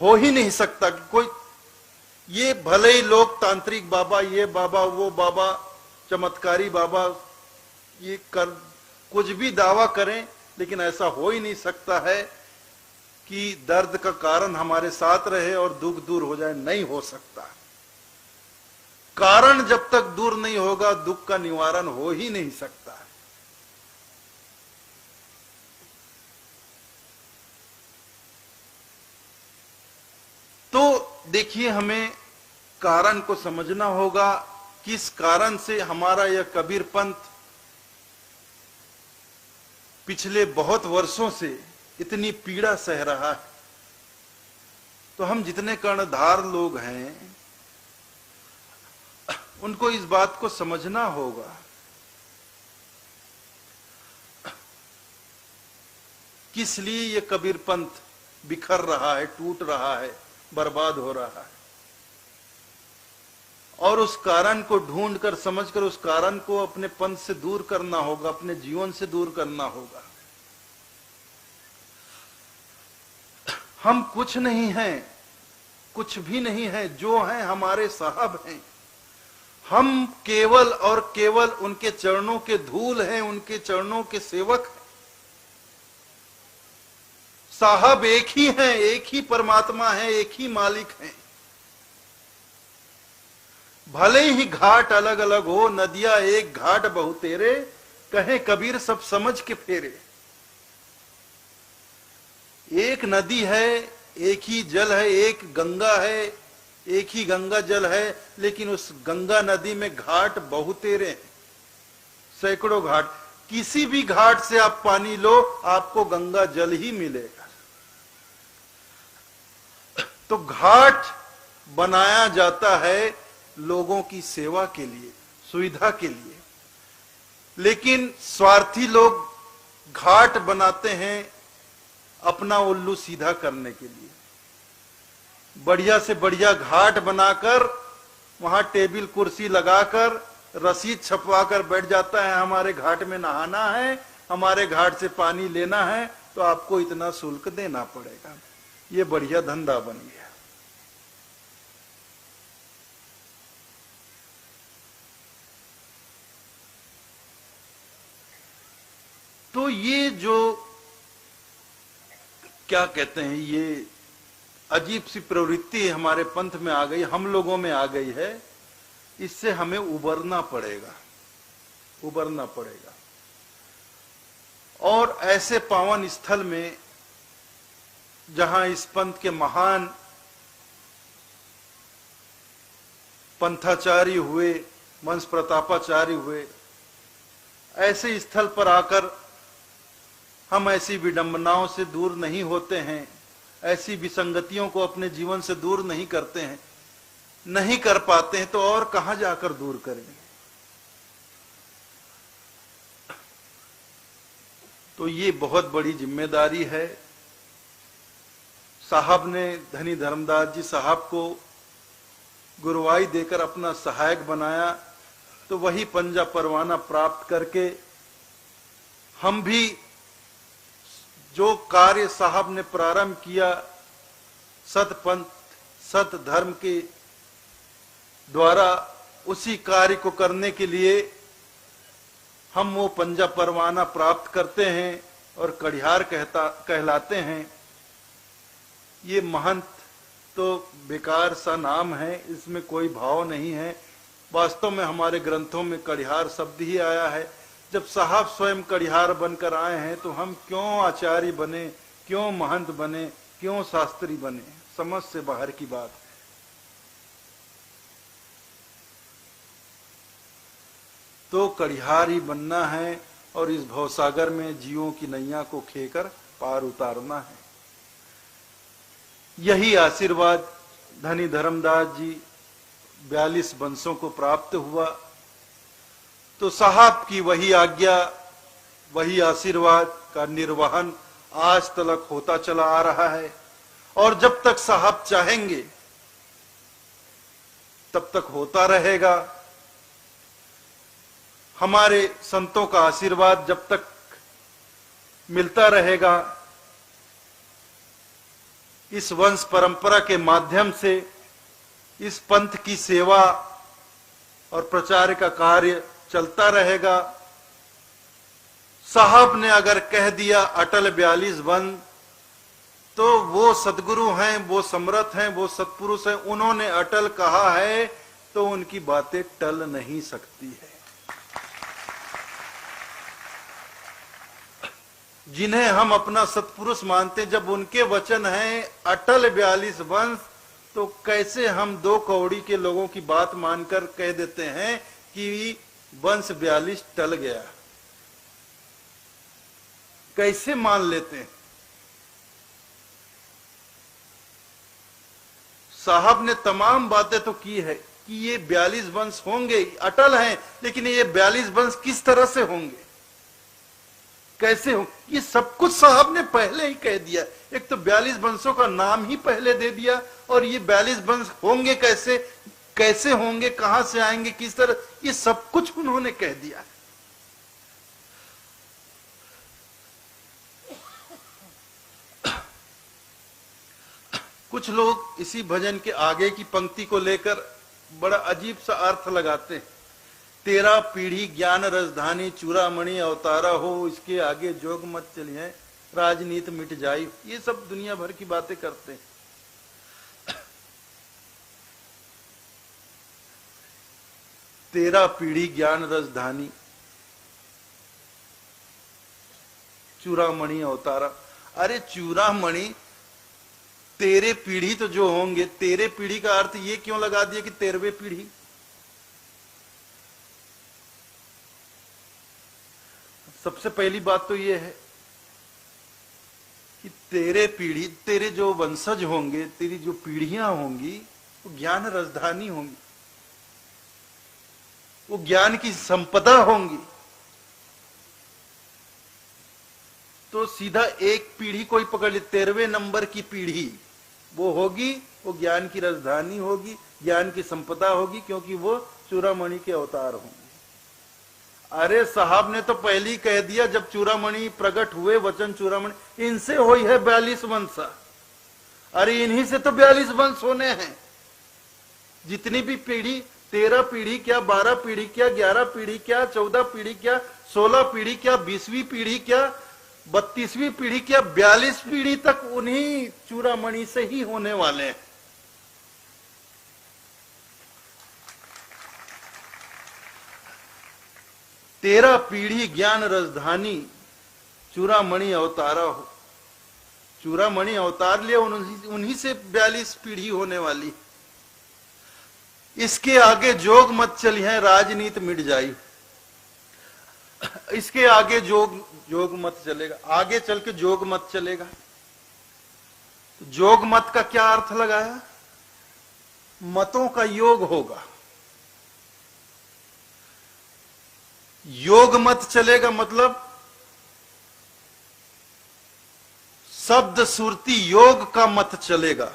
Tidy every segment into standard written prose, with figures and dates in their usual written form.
हो ही नहीं सकता कि कोई, ये भले ही लोग तांत्रिक बाबा, ये बाबा, वो बाबा, चमत्कारी बाबा, ये कर कुछ भी दावा करें, लेकिन ऐसा हो ही नहीं सकता है कि दर्द का कारण हमारे साथ रहे और दुख दूर हो जाए। नहीं हो सकता। कारण जब तक दूर नहीं होगा, दुख का निवारण हो ही नहीं सकता। तो देखिए, हमें कारण को समझना होगा, किस कारण से हमारा यह कबीर पंथ पिछले बहुत वर्षों से इतनी पीड़ा सह रहा है। तो हम जितने कर्णधार लोग हैं, उनको इस बात को समझना होगा किस लिए ये कबीर पंथ बिखर रहा है, टूट रहा है, बर्बाद हो रहा है, और उस कारण को ढूंढकर, समझकर उस कारण को अपने पंथ से दूर करना होगा, अपने जीवन से दूर करना होगा। हम कुछ नहीं हैं, कुछ भी नहीं है, जो हैं हमारे साहब हैं। हम केवल और केवल उनके चरणों के धूल हैं, उनके चरणों के सेवक हैं। साहब एक ही हैं, एक ही परमात्मा है, एक ही मालिक हैं। भले ही घाट अलग अलग हो, नदियां एक घाट बहुतेरे, कहे कबीर सब समझ के फेरे। एक नदी है, एक ही जल है, एक गंगा है, एक ही गंगा जल है, लेकिन उस गंगा नदी में घाट बहुतेरे हैं, सैकड़ों घाट। किसी भी घाट से आप पानी लो, आपको गंगा जल ही मिलेगा। तो घाट बनाया जाता है लोगों की सेवा के लिए, सुविधा के लिए, लेकिन स्वार्थी लोग घाट बनाते हैं अपना उल्लू सीधा करने के लिए। बढ़िया से बढ़िया घाट बनाकर वहां टेबल कुर्सी लगाकर रसीद छपवाकर बैठ जाता है, हमारे घाट में नहाना है, हमारे घाट से पानी लेना है, तो आपको इतना शुल्क देना पड़ेगा। ये बढ़िया धंधा बन गया। तो ये जो क्या कहते हैं, ये अजीब सी प्रवृत्ति हमारे पंथ में आ गई, हम लोगों में आ गई है। इससे हमें उबरना पड़ेगा, उबरना पड़ेगा। और ऐसे पावन स्थल में जहां इस पंथ के महान पंथाचारी हुए, वंश प्रतापाचारी हुए, ऐसे स्थल पर आकर हम ऐसी विडंबनाओं से दूर नहीं होते हैं, ऐसी विसंगतियों को अपने जीवन से दूर नहीं करते हैं, नहीं कर पाते हैं, तो और कहां जाकर दूर करेंगे। तो ये बहुत बड़ी जिम्मेदारी है। साहब ने धनी धर्मदास जी साहब को गुरुवाई देकर अपना सहायक बनाया, तो वही पंजा परवाना प्राप्त करके हम भी जो कार्य साहब ने प्रारंभ किया, सतपंथ सत धर्म के द्वारा, उसी कार्य को करने के लिए हम वो पंजा परवाना प्राप्त करते हैं और कड़िहार कहलाते हैं। ये महंत तो बेकार सा नाम है, इसमें कोई भाव नहीं है। वास्तव में हमारे ग्रंथों में कड़िहार शब्द ही आया है। जब साहब स्वयं कड़िहार बनकर आए हैं, तो हम क्यों आचार्य बने, क्यों महंत बने, क्यों शास्त्री बने? समझ से बाहर की बात है। तो कड़िहार ही बनना है और इस भवसागर में जीवों की नैया को खेकर पार उतारना है। यही आशीर्वाद धनी धर्मदास जी 42 वंशों को प्राप्त हुआ। तो साहब की वही आज्ञा, वही आशीर्वाद का निर्वहन आज तक होता चला आ रहा है, और जब तक साहब चाहेंगे तब तक होता रहेगा। हमारे संतों का आशीर्वाद जब तक मिलता रहेगा, इस वंश परंपरा के माध्यम से इस पंथ की सेवा और प्रचार का कार्य चलता रहेगा। साहब ने अगर कह दिया अटल 42 बंद, तो वो सदगुरु हैं, वो समर्थ हैं, वो सत्पुरुष हैं, उन्होंने अटल कहा है तो उनकी बातें टल नहीं सकती है। जिन्हें हम अपना सत्पुरुष मानते, जब उनके वचन हैं अटल 42 वंश, तो कैसे हम 2 कौड़ी के लोगों की बात मानकर कह देते हैं कि वंश 42 टल गया? कैसे मान लेते हैं? साहब ने तमाम बातें तो की है कि ये 42 वंश होंगे, अटल हैं, लेकिन ये 42 वंश किस तरह से होंगे, कैसे हो, ये सब कुछ साहब ने पहले ही कह दिया। एक तो 42 वंशों का नाम ही पहले दे दिया, और ये 42 वंश होंगे कैसे, कैसे होंगे, कहां से आएंगे, किस तरह, ये सब कुछ उन्होंने कह दिया। कुछ लोग इसी भजन के आगे की पंक्ति को लेकर बड़ा अजीब सा अर्थ लगाते हैं। 13 पीढ़ी ज्ञान राजधानी चूड़ामणि अवतारा हो, इसके आगे जोग मत चलिए राजनीति मिट जाई। ये सब दुनिया भर की बातें करते हैं। 13 पीढ़ी ज्ञान राजधानी चूड़ामणि अवतारा। अरे चूड़ामणि 13 पीढ़ी तो जो होंगे, 13 पीढ़ी का अर्थ ये क्यों लगा दिया कि 13वीं पीढ़ी? सबसे पहली बात तो ये है कि 13 पीढ़ी, तेरे जो वंशज होंगे, तेरी जो पीढ़ियां होंगी, वो ज्ञान राजधानी होंगी, वो ज्ञान की संपदा होंगी। तो सीधा एक पीढ़ी कोई पकड़ ले, 13वें नंबर की पीढ़ी वो होगी, वो ज्ञान की राजधानी होगी, ज्ञान की संपदा होगी, क्योंकि वो चूड़ामणि के अवतार होंगे। अरे साहब ने तो पहले ही कह दिया, जब चूड़ामणि प्रकट हुए, वचन चूड़ामणि, इनसे हुई है 42 वंश। अरे इन्हीं से तो 42 वंश होने हैं। जितनी भी पीढ़ी, 13 पीढ़ी क्या, 12 पीढ़ी क्या, 11 पीढ़ी क्या, 14 पीढ़ी क्या, 16 पीढ़ी क्या, 20वीं पीढ़ी क्या, 32वीं पीढ़ी क्या, 42 पीढ़ी तक उन्हीं चूड़ामणि से ही होने वाले हैं। तेरह पीढ़ी ज्ञान राजधानी चूड़ामणि अवतारा हो। चूड़ामणि अवतार लिया, उन्हीं से 42 पीढ़ी होने वाली। इसके आगे जोग मत चलिए राजनीति मिट जाई। इसके आगे जोग मत चलेगा, आगे चल के जोग मत चलेगा। तो जोग मत का क्या अर्थ लगाया? मतों का योग होगा। योग मत चलेगा मतलब शब्द सुरती योग का मत चलेगा।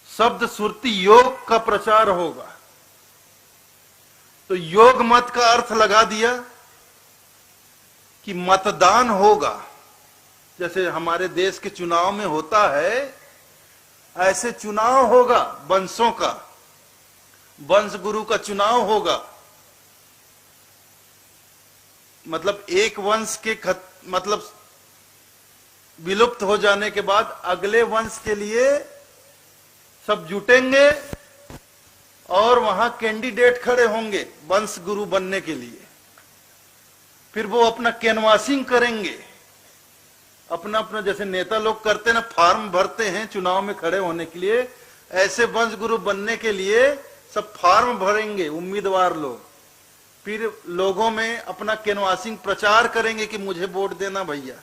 शब्द सुरती योग का प्रचार होगा। तो योग मत का अर्थ लगा दिया कि मतदान होगा। जैसे हमारे देश के चुनाव में होता है, ऐसे चुनाव होगा वंशों का, वंश गुरु का चुनाव होगा। मतलब एक वंश के मतलब विलुप्त हो जाने के बाद अगले वंश के लिए सब जुटेंगे और वहां कैंडिडेट खड़े होंगे वंश गुरु बनने के लिए। फिर वो अपना कैनवासिंग करेंगे, अपना अपना जैसे नेता लोग करते ना, फॉर्म भरते हैं चुनाव में खड़े होने के लिए, ऐसे वंश गुरु बनने के लिए सब फॉर्म भरेंगे उम्मीदवार लोग। फिर लोगों में अपना कैनवासिंग प्रचार करेंगे कि मुझे वोट देना भैया,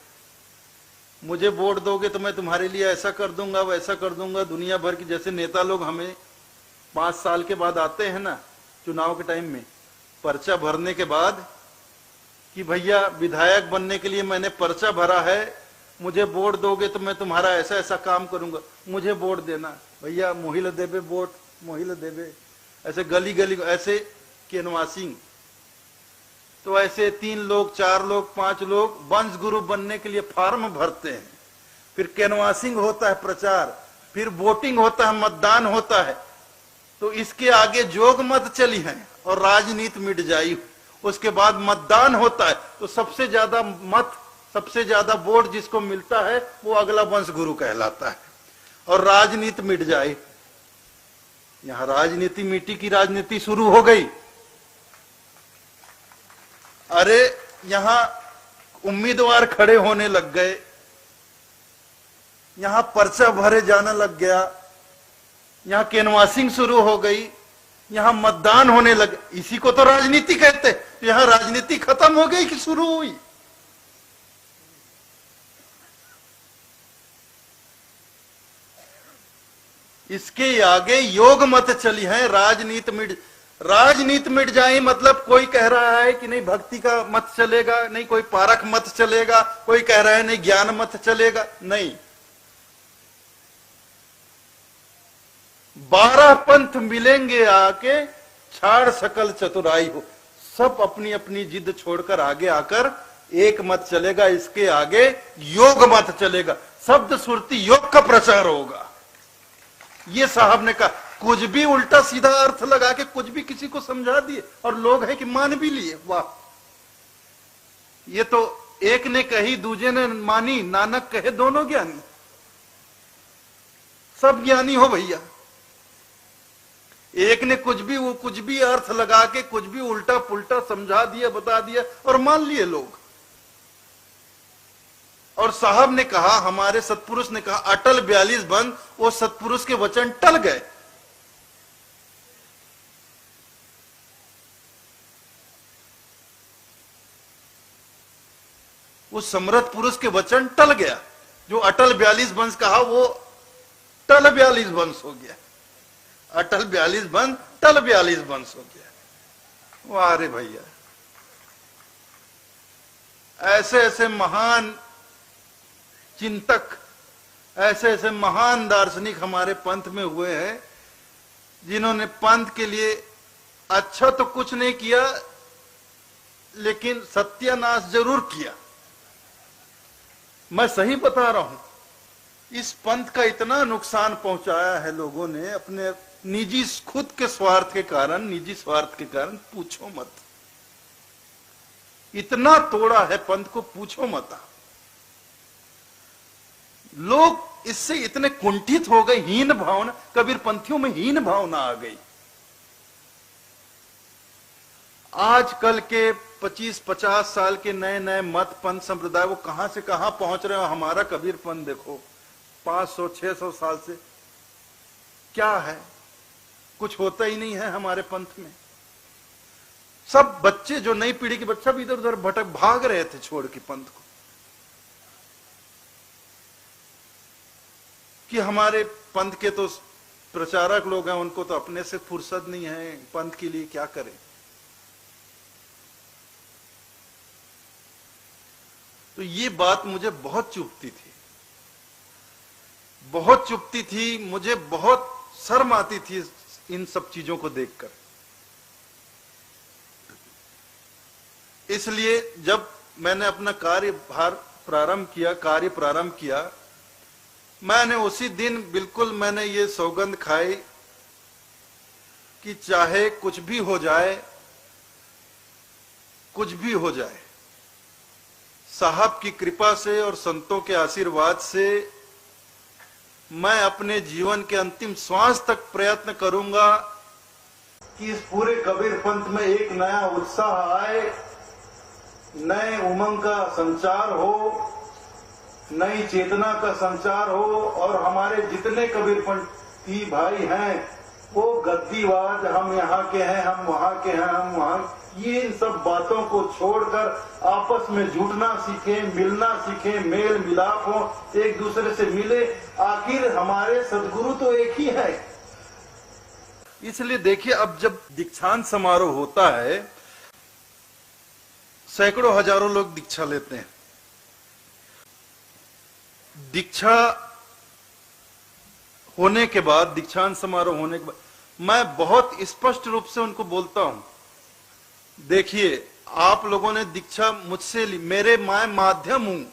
मुझे वोट दोगे तो मैं तुम्हारे लिए ऐसा कर दूंगा, वैसा कर दूंगा। दुनिया भर की जैसे नेता लोग हमें 5 साल के बाद आते हैं ना चुनाव के टाइम में, पर्चा भरने के बाद कि भैया विधायक बनने के लिए मैंने पर्चा भरा है, मुझे वोट दोगे तो मैं तुम्हारा ऐसा ऐसा काम करूंगा, मुझे वोट देना भैया, मोहिल देवे वोट, मोहिल देवे, ऐसे गली गली ऐसे कैनवासिंग। तो ऐसे 3 लोग, 4 लोग, 5 लोग वंश गुरु बनने के लिए फॉर्म भरते हैं। फिर कैनवासिंग होता है, प्रचार, फिर वोटिंग होता है, मतदान होता है। तो इसके आगे जोग मत चली है और राजनीति मिट जाई। उसके बाद मतदान होता है तो सबसे ज्यादा मत, सबसे ज्यादा वोट जिसको मिलता है वो अगला वंश गुरु कहलाता है और राजनीति मिट जाए। यहां राजनीति मिट्टी की राजनीति शुरू हो गई। अरे यहां उम्मीदवार खड़े होने लग गए, यहां पर्चा भरे जाने लग गया, यहां कैनवासिंग शुरू हो गई, यहां मतदान होने लगे। इसी को तो राजनीति कहते। तो यहां राजनीति खत्म हो गई कि शुरू हुई? इसके आगे योग मत चली है। राजनीति मिट जाए मतलब कोई कह रहा है कि नहीं भक्ति का मत चलेगा, नहीं कोई पारक मत चलेगा, कोई कह रहा है नहीं ज्ञान मत चलेगा। नहीं, 12 पंथ मिलेंगे आके, छाड़ सकल चतुराई हो। सब अपनी अपनी जिद छोड़कर आगे आकर एक मत चलेगा। इसके आगे योग मत चलेगा। शब्द सुरती योग का प्रचार होगा। ये साहब ने कहा। कुछ भी उल्टा सीधा अर्थ लगा के कुछ भी किसी को समझा दिए और लोग है कि मान भी लिए। वाह, ये तो एक ने कही दूजे ने मानी, नानक कहे दोनों ज्ञानी। सब ज्ञानी हो भैया। एक ने कुछ भी अर्थ लगा के कुछ भी उल्टा पुल्टा समझा दिया, बता दिया और मान लिए लोग। और साहब ने कहा, हमारे सतपुरुष ने कहा अटल 42 बंद, वो सतपुरुष के वचन टल गए। उस समर्थ पुरुष के वचन टल गया। जो अटल 42 वंश कहा वो टल 42 वंश हो गया। अटल 42 बंद टल 42 वंश हो गया। वाह रे भैया, ऐसे ऐसे महान चिंतक, ऐसे ऐसे महान दार्शनिक हमारे पंथ में हुए हैं जिन्होंने पंथ के लिए अच्छा तो कुछ नहीं किया लेकिन सत्यानाश जरूर किया। मैं सही बता रहा हूं, इस पंथ का इतना नुकसान पहुंचाया है लोगों ने अपने निजी खुद के स्वार्थ के कारण, निजी स्वार्थ के कारण, पूछो मत। इतना तोड़ा है पंथ को, पूछो मत। लोग इससे इतने कुंठित हो गए, हीन भावना, कबीर पंथियों में हीन भावना आ गई। आजकल के 25-50 साल के नए नए मत पंथ संप्रदाय वो कहां से कहां पहुंच रहे हो। हमारा कबीर पंथ देखो 500-600 साल से क्या है, कुछ होता ही नहीं है हमारे पंथ में। सब बच्चे, जो नई पीढ़ी के बच्चे भी इधर उधर भटक भाग रहे थे छोड़ के पंथ को, कि हमारे पंथ के तो प्रचारक लोग हैं, उनको तो अपने से फुर्सत नहीं है, पंथ के लिए क्या करें। तो ये बात मुझे बहुत चुभती थी, बहुत चुभती थी। मुझे बहुत शर्म आती थी इन सब चीजों को देखकर। इसलिए जब मैंने अपना कार्य प्रारंभ किया, मैंने उसी दिन बिल्कुल मैंने ये सौगंध खाई कि चाहे कुछ भी हो जाए, कुछ भी हो जाए, साहब की कृपा से और संतों के आशीर्वाद से मैं अपने जीवन के अंतिम श्वास तक प्रयत्न करूंगा कि इस पूरे कबीर पंथ में एक नया उत्साह आए, नए उमंग का संचार हो, नई चेतना का संचार हो और हमारे जितने कबीर पंथी भाई हैं वो गद्दीवाद, हम यहाँ के हैं, हम वहाँ के हैं, हम वहाँ, ये इन सब बातों को छोड़कर आपस में जुटना सीखे, मिलना सीखे, मेल मिलाप हो, एक दूसरे से मिले। आखिर हमारे सदगुरु तो एक ही है। इसलिए देखिए, अब जब दीक्षांत समारोह होता है, सैकड़ों हजारों लोग दीक्षा लेते हैं। दीक्षा होने के बाद, दीक्षांत समारोह होने के बाद, मैं बहुत स्पष्ट रूप से उनको बोलता हूं, देखिए आप लोगों ने दीक्षा मुझसे ली, मेरे मैं माध्यम हूं,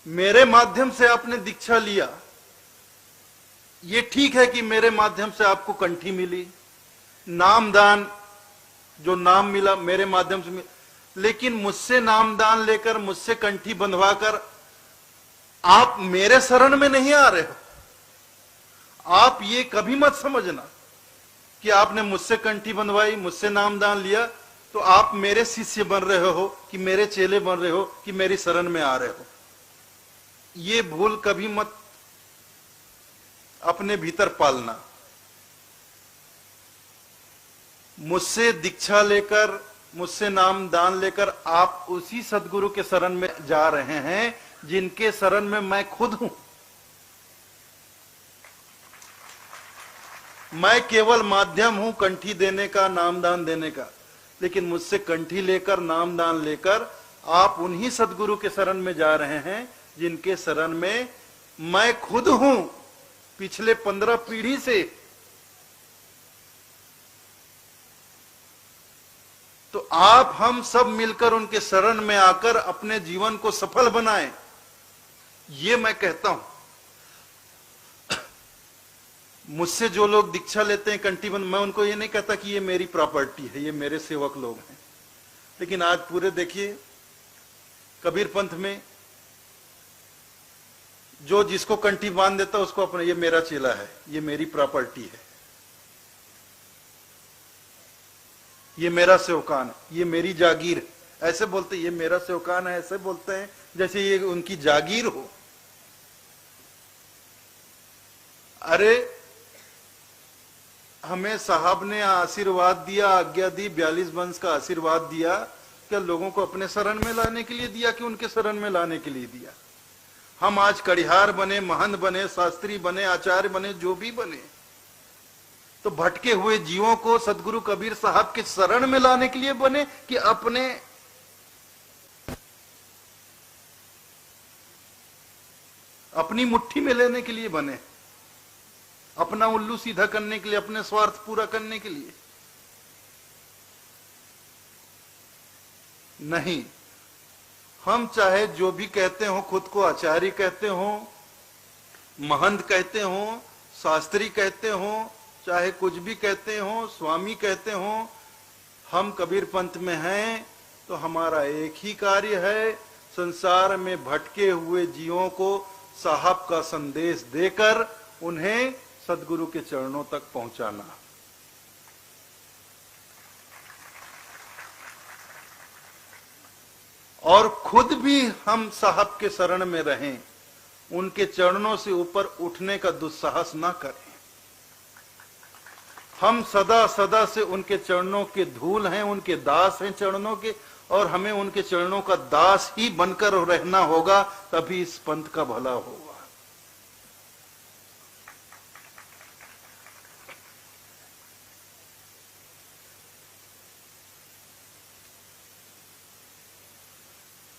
मेरे माध्यम से आपने दीक्षा लिया, ये ठीक है कि मेरे माध्यम से आपको कंठी मिली, नामदान जो नाम मिला मेरे माध्यम से मिला, लेकिन मुझसे नामदान लेकर, मुझसे कंठी बंधवाकर आप मेरे शरण में नहीं आ रहे हो। आप ये कभी मत समझना कि आपने मुझसे कंठी बंधवाई, मुझसे नामदान लिया तो आप मेरे शिष्य बन रहे हो, कि मेरे चेले बन रहे हो, कि मेरी शरण में आ रहे हो। ये भूल कभी मत अपने भीतर पालना। मुझसे दीक्षा लेकर, मुझसे नाम दान लेकर आप उसी सदगुरु के शरण में जा रहे हैं जिनके शरण में मैं खुद हूं। मैं केवल माध्यम हूं कंठी देने का, नामदान देने का, लेकिन मुझसे कंठी लेकर, नामदान लेकर आप उन्हीं सदगुरु के शरण में जा रहे हैं जिनके शरण में मैं खुद हूं पिछले 15 पीढ़ी से। तो आप हम सब मिलकर उनके शरण में आकर अपने जीवन को सफल बनाएं, ये मैं कहता हूं। मुझसे जो लोग दीक्षा लेते हैं कंठीबंध, मैं उनको ये नहीं कहता कि ये मेरी प्रॉपर्टी है, ये मेरे सेवक लोग हैं। लेकिन आज पूरे देखिए कबीर पंथ में जो जिसको कंठी बांध देता उसको अपने, ये मेरा चेला है, ये मेरी प्रॉपर्टी है, ये मेरा सेवकान है, ये मेरी जागीर है। ऐसे बोलते, ये मेरा सेवकान है, ऐसे बोलते हैं जैसे ये उनकी जागीर हो। अरे हमें साहब ने आशीर्वाद दिया, आज्ञा दी, 42 वंश का आशीर्वाद दिया, क्या लोगों को अपने शरण में लाने के लिए दिया कि उनके शरण में लाने के लिए दिया? हम आज कड़िहार बने, महंत बने, शास्त्री बने, आचार्य बने, जो भी बने, तो भटके हुए जीवों को सदगुरु कबीर साहब के शरण में लाने के लिए बने कि अपनी मुट्ठी में लेने के लिए बने, अपना उल्लू सीधा करने के लिए, अपने स्वार्थ पूरा करने के लिए? नहीं। हम चाहे जो भी कहते हो, खुद को आचार्य कहते हो, महंत कहते हो, शास्त्री कहते हो, चाहे कुछ भी कहते हो, स्वामी कहते हो, हम कबीर पंथ में हैं तो हमारा एक ही कार्य है, संसार में भटके हुए जीवों को साहब का संदेश देकर उन्हें सदगुरु के चरणों तक पहुंचाना। और खुद भी हम साहब के शरण में रहें, उनके चरणों से ऊपर उठने का दुस्साहस ना करें। हम सदा सदा से उनके चरणों के धूल हैं, उनके दास हैं चरणों के, और हमें उनके चरणों का दास ही बनकर रहना होगा, तभी इस पंथ का भला होगा।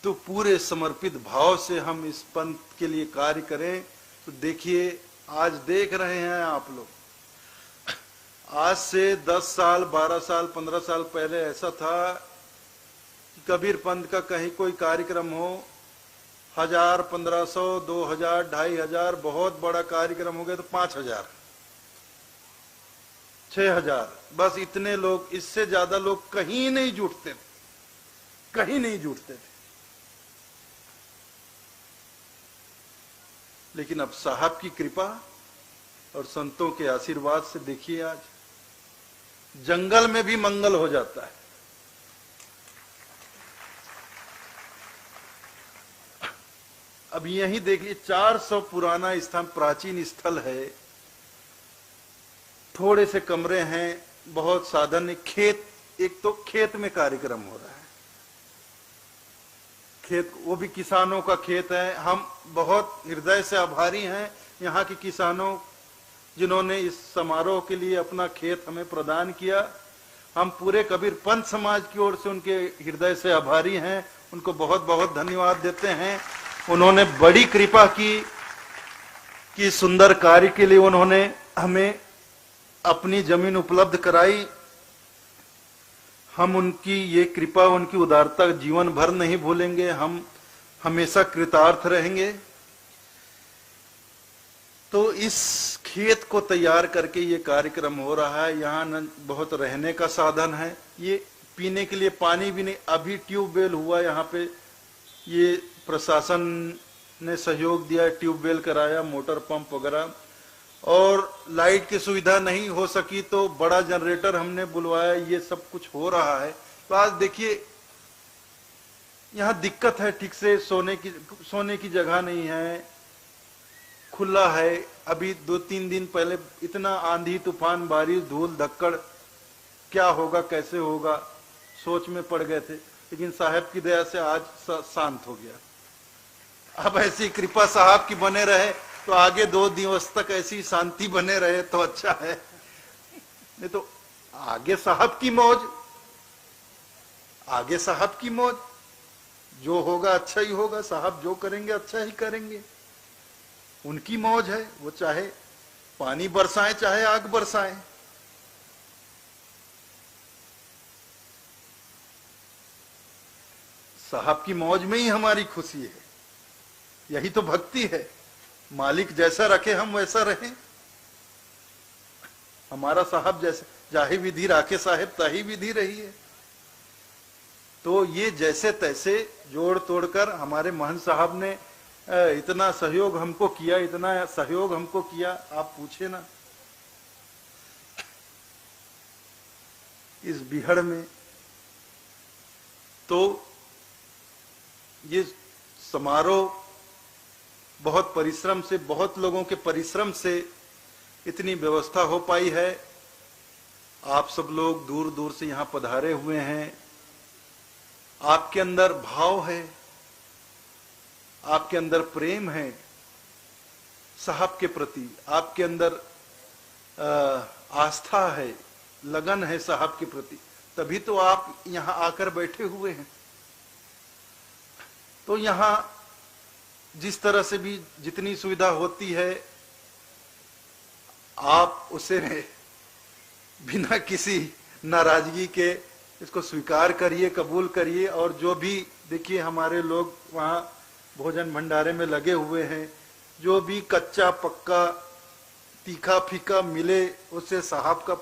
तो पूरे समर्पित भाव से हम इस पंथ के लिए कार्य करें। तो देखिए, आज देख रहे हैं आप लोग, आज से 10 साल, 12 साल, 15 साल पहले ऐसा था कि कबीर पंथ का कहीं कोई कार्यक्रम हो, 1000, 1500, 2000, 2500, बहुत बड़ा कार्यक्रम हो गया तो 5000, 6000, बस इतने लोग, इससे ज्यादा लोग कहीं नहीं जुटते थे, कहीं नहीं जुटते थे। लेकिन अब साहब की कृपा और संतों के आशीर्वाद से देखिए, आज जंगल में भी मंगल हो जाता है। अब यही देखिए, 400 पुराना स्थान, प्राचीन स्थल है, थोड़े से कमरे हैं, बहुत साधन है, खेत, एक तो खेत में कार्यक्रम हो रहा है, खेत, वो भी किसानों का खेत है। हम बहुत हृदय से आभारी हैं यहाँ के किसानों जिन्होंने इस समारोह के लिए अपना खेत हमें प्रदान किया। हम पूरे कबीर पंथ समाज की ओर से उनके हृदय से आभारी हैं, उनको बहुत बहुत धन्यवाद देते हैं। उन्होंने बड़ी कृपा की कि सुंदर कार्य के लिए उन्होंने हमें अपनी जमीन उपलब्ध कराई। हम उनकी ये कृपा, उनकी उदारता जीवन भर नहीं भूलेंगे। हमेशा कृतार्थ रहेंगे। तो इस खेत को तैयार करके ये कार्यक्रम हो रहा है। यहाँ न बहुत रहने का साधन है, ये पीने के लिए पानी भी नहीं, अभी ट्यूबवेल हुआ यहाँ पे, ये प्रशासन ने सहयोग दिया, ट्यूबवेल कराया, मोटर पंप वगैरह, और लाइट की सुविधा नहीं हो सकी तो बड़ा जनरेटर हमने बुलवाया, ये सब कुछ हो रहा है। तो आज देखिए यहाँ दिक्कत है, ठीक से सोने की जगह नहीं है, खुला है। अभी 2-3 दिन पहले इतना आंधी तूफान बारिश धूल धक्कड़, क्या होगा कैसे होगा सोच में पड़ गए थे, लेकिन साहब की दया से आज शांत हो गया। अब ऐसी कृपा साहब की बने रहे तो आगे 2 दिवस तक ऐसी शांति बने रहे तो अच्छा है, नहीं तो आगे साहब की मौज, आगे साहब की मौज, जो होगा अच्छा ही होगा, साहब जो करेंगे अच्छा ही करेंगे, उनकी मौज है, वो चाहे पानी बरसाएं चाहे आग बरसाएं। साहब की मौज में ही हमारी खुशी है, यही तो भक्ति है। मालिक जैसा रखे हम वैसा रहें, हमारा साहब जैसे जाहि विधि राखे साहेब ताही विधि रही है। तो ये जैसे तैसे जोड़ तोड़कर हमारे महंत साहब ने इतना सहयोग हमको किया, इतना सहयोग हमको किया, आप पूछे ना। इस बिहड़ में तो ये समारोह बहुत परिश्रम से, बहुत लोगों के परिश्रम से इतनी व्यवस्था हो पाई है। आप सब लोग दूर दूर से यहाँ पधारे हुए हैं, आपके अंदर भाव है, आपके अंदर प्रेम है साहब के प्रति, आपके अंदर आस्था है, लगन है साहब के प्रति, तभी तो आप यहाँ आकर बैठे हुए हैं। तो यहाँ जिस तरह से भी जितनी सुविधा होती है आप उसे बिना किसी नाराजगी के इसको स्वीकार करिए, कबूल करिए। और जो भी देखिए हमारे लोग वहाँ भोजन भंडारे में लगे हुए हैं, जो भी कच्चा पक्का तीखा फीका मिले उसे साहब का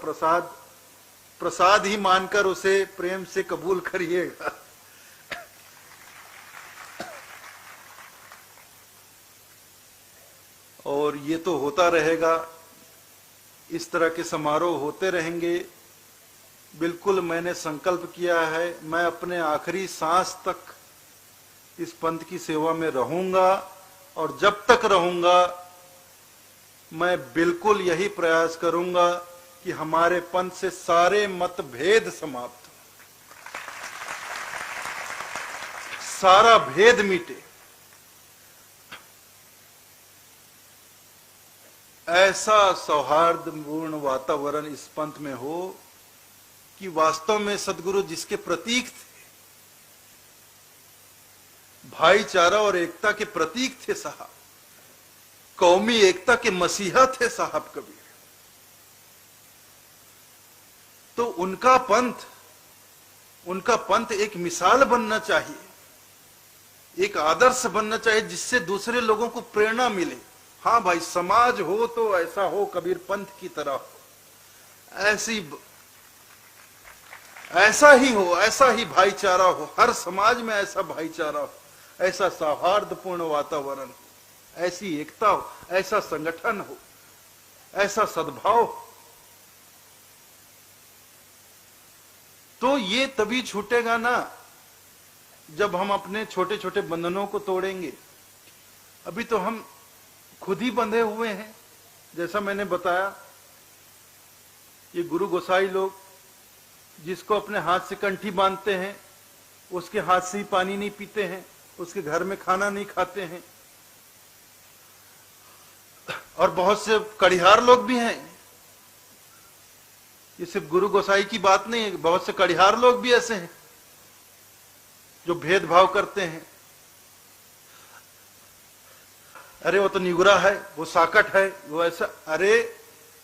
प्रसाद ही मानकर उसे प्रेम से कबूल करिएगा। और ये तो होता रहेगा, इस तरह के समारोह होते रहेंगे। बिल्कुल मैंने संकल्प किया है, मैं अपने आखिरी सांस तक इस पंथ की सेवा में रहूंगा, और जब तक रहूंगा मैं बिल्कुल यही प्रयास करूंगा कि हमारे पंथ से सारे मतभेद समाप्त हो, सारा भेद मिटे। ऐसा सौहार्दपूर्ण वातावरण इस पंथ में हो कि वास्तव में सदगुरु जिसके प्रतीक थे, भाईचारा और एकता के प्रतीक थे साहब, कौमी एकता के मसीहा थे साहब कबीर, तो उनका पंथ एक मिसाल बनना चाहिए, एक आदर्श बनना चाहिए, जिससे दूसरे लोगों को प्रेरणा मिले। हाँ भाई, समाज हो तो ऐसा हो कबीर पंथ की तरह हो, ऐसा ही हो, ऐसा ही भाईचारा हो, हर समाज में ऐसा भाईचारा हो, ऐसा सौहार्दपूर्ण वातावरण हो, ऐसी एकता हो, ऐसा संगठन हो, ऐसा सद्भाव हो। तो ये तभी छूटेगा ना जब हम अपने छोटे छोटे बंधनों को तोड़ेंगे। अभी तो हम खुद ही बंधे हुए हैं। जैसा मैंने बताया, ये गुरु गोसाई लोग जिसको अपने हाथ से कंठी बांधते हैं, उसके हाथ से ही पानी नहीं पीते हैं, उसके घर में खाना नहीं खाते हैं। और बहुत से कड़िहार लोग भी हैं, ये सिर्फ गुरु गोसाई की बात नहीं है, बहुत से कड़िहार लोग भी ऐसे हैं जो भेदभाव करते हैं। अरे वो तो निगरा है, वो साकट है, वो ऐसा। अरे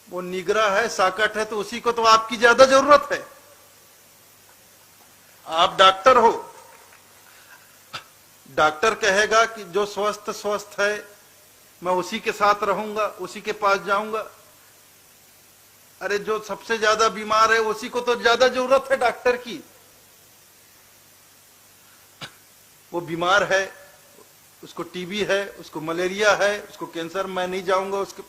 वो निगरा है, साकट है, तो उसी को तो आपकी ज्यादा जरूरत है। आप डॉक्टर हो, डॉक्टर कहेगा कि जो स्वस्थ स्वस्थ है मैं उसी के साथ रहूंगा, उसी के पास जाऊंगा। अरे जो सबसे ज्यादा बीमार है उसी को तो ज्यादा जरूरत है डॉक्टर की। वो बीमार है, उसको टीबी है, उसको मलेरिया है, उसको कैंसर, मैं नहीं जाऊंगा उसके।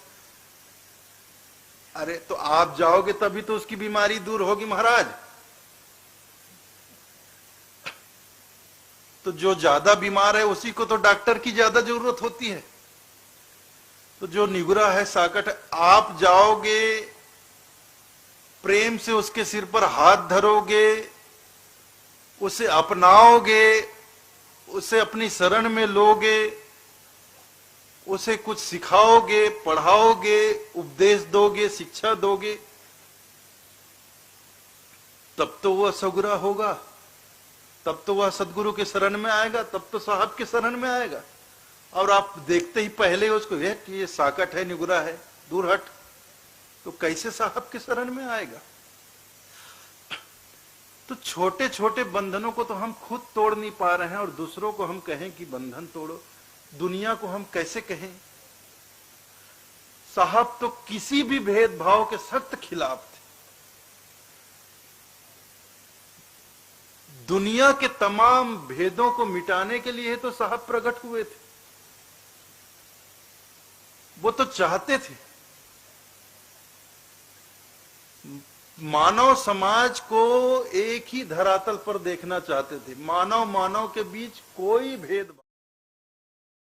अरे तो आप जाओगे तभी तो उसकी बीमारी दूर होगी महाराज। तो जो ज्यादा बीमार है उसी को तो डॉक्टर की ज्यादा जरूरत होती है। तो जो निगुरा है, साकट है, आप जाओगे, प्रेम से उसके सिर पर हाथ धरोगे, उसे अपनाओगे, उसे अपनी शरण में लोगे, उसे कुछ सिखाओगे, पढ़ाओगे, उपदेश दोगे, शिक्षा दोगे, तब तो वह सगुरा होगा, तब तो वह सदगुरु के शरण में आएगा, तब तो साहब के शरण में आएगा। और आप देखते ही पहले उसको ये साकट है, निगुरा है, दूर हट, तो कैसे साहब के शरण में आएगा। तो छोटे छोटे बंधनों को तो हम खुद तोड़ नहीं पा रहे हैं, और दूसरों को हम कहें कि बंधन तोड़ो। दुनिया को हम कैसे कहें। साहब तो किसी भी भेदभाव के सख्त खिलाफ थे। दुनिया के तमाम भेदों को मिटाने के लिए तो साहब प्रकट हुए थे। वो तो चाहते थे मानव समाज को एक ही धरातल पर देखना चाहते थे। मानव मानव के बीच कोई भेदभाव